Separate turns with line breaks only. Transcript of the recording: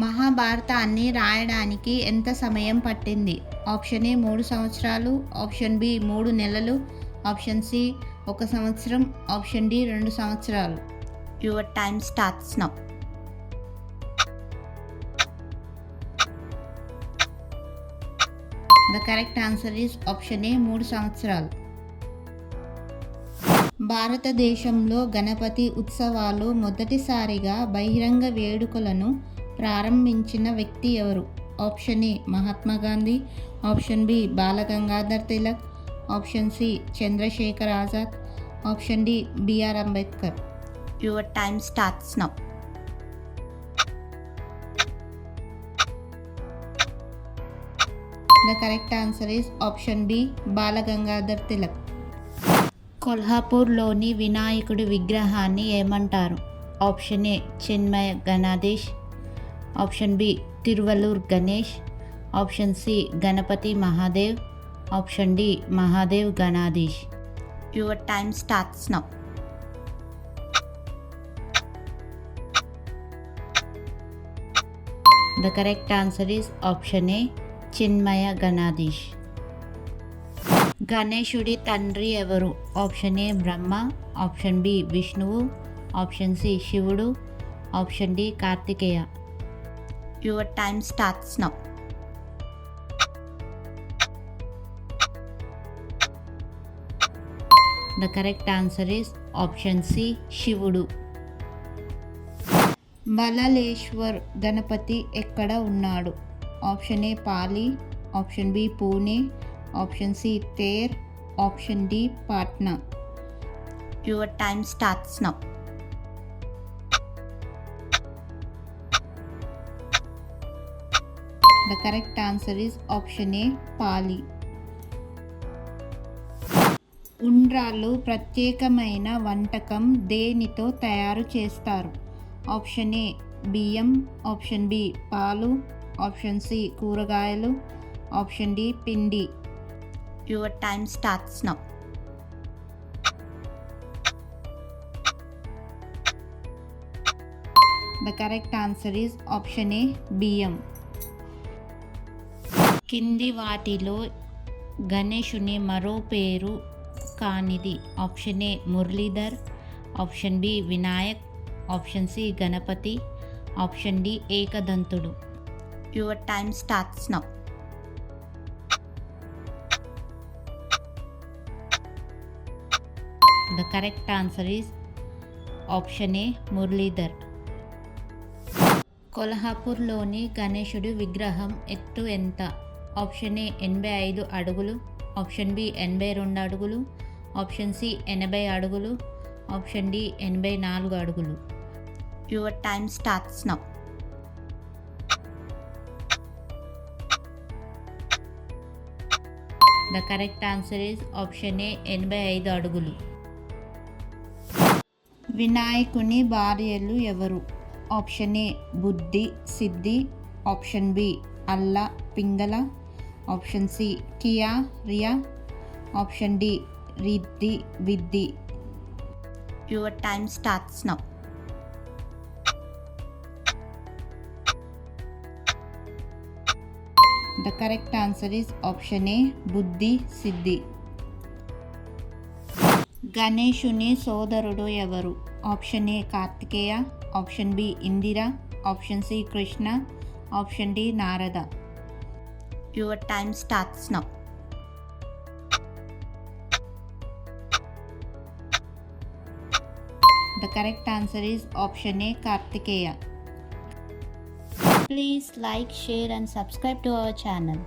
మహాభారతాన్ని రాయడానికి ఎంత సమయం పట్టింది? ఆప్షన్ ఏ 3 సంవత్సరాలు, ఆప్షన్ బి 3 నెలలు, ఆప్షన్ సి 1 సంవత్సరం, ఆప్షన్ డి 2 సంవత్సరాలు. Your time starts now. The correct answer is option ఏ 3 సంవత్సరాలు. భారతదేశంలో గణపతి ఉత్సవాలు మొదటిసారిగా బహిరంగ వేడుకలను ప్రారంభించిన వ్యక్తి ఎవరు? Option A Mahatma Gandhi, option B Bal Gangadhar Tilak, option C Chandrashekhar Azad, option D BR Ambedkar. Your time starts now. The correct answer is option B Bal Gangadhar Tilak. కొల్హాపూర్లోని వినాయకుడి విగ్రహాన్ని ఏమంటారు? Option A Chinmaya Ganadhish, option B Tiruvallur Ganesh, option C Ganapati Mahadev, option D Mahadev Ganadhish. Your time starts now. The correct answer is option A Chinmaya Ganadhish. గణేశుడి తండ్రి ఎవరు? Option A Brahma, option B విష్ణువు, option C శివుడు, option D Kartikeya. Your time starts now. The correct answer is option C శివుడు. బలలేశ్వర్ గణపతి ఎక్కడ ఉన్నాడు? Option A Pali, option B Pune, option C Theur, option D Patna. Your time starts now. The correct answer is option A Pali. ఉండ్రాళ్ళు ప్రత్యేకమైన వంటకం దేనితో తయారు చేస్తారు? ఆప్షన్ ఏ బియ్యం, ఆప్షన్ బి పాలు, ఆప్షన్ సి కూరగాయలు, ఆప్షన్ డి పిండి. Your time starts now. The correct answer is option A బియ్యం. కింది వాటిలో గణేశుని మరో పేరు కానిది? Option A Muralidhar, option B Vinayak, option C Ganapati, option D ఏకదంతుడు. Your time starts now. The correct answer is option A Muralidhar. కొల్హాపూర్లోని గణేశుడి విగ్రహం ఎత్తు ఎంత? ఆప్షన్ ఏ 85 అడుగులు, ఆప్షన్ బి 82 అడుగులు, ఆప్షన్ సి 80 అడుగులు, ఆప్షన్ డి 84 అడుగులు. Your time starts now. The correct answer is option A 85 అడుగులు. వినాయకుని భార్యలు ఎవరు? Option A Buddhi Siddhi, option B Alla Pingala, option C Kiya Riya, option D Riddhi Viddhi. Your time starts now. The correct answer is option A Buddhi Siddhi. గణేశుని సోదరుడు ఎవరు? Option A Kartikeya, option B Indira, option C Krishna, option D Narada. Your time starts now. The correct answer is option A Karthikeya. Please like, share and subscribe to our channel.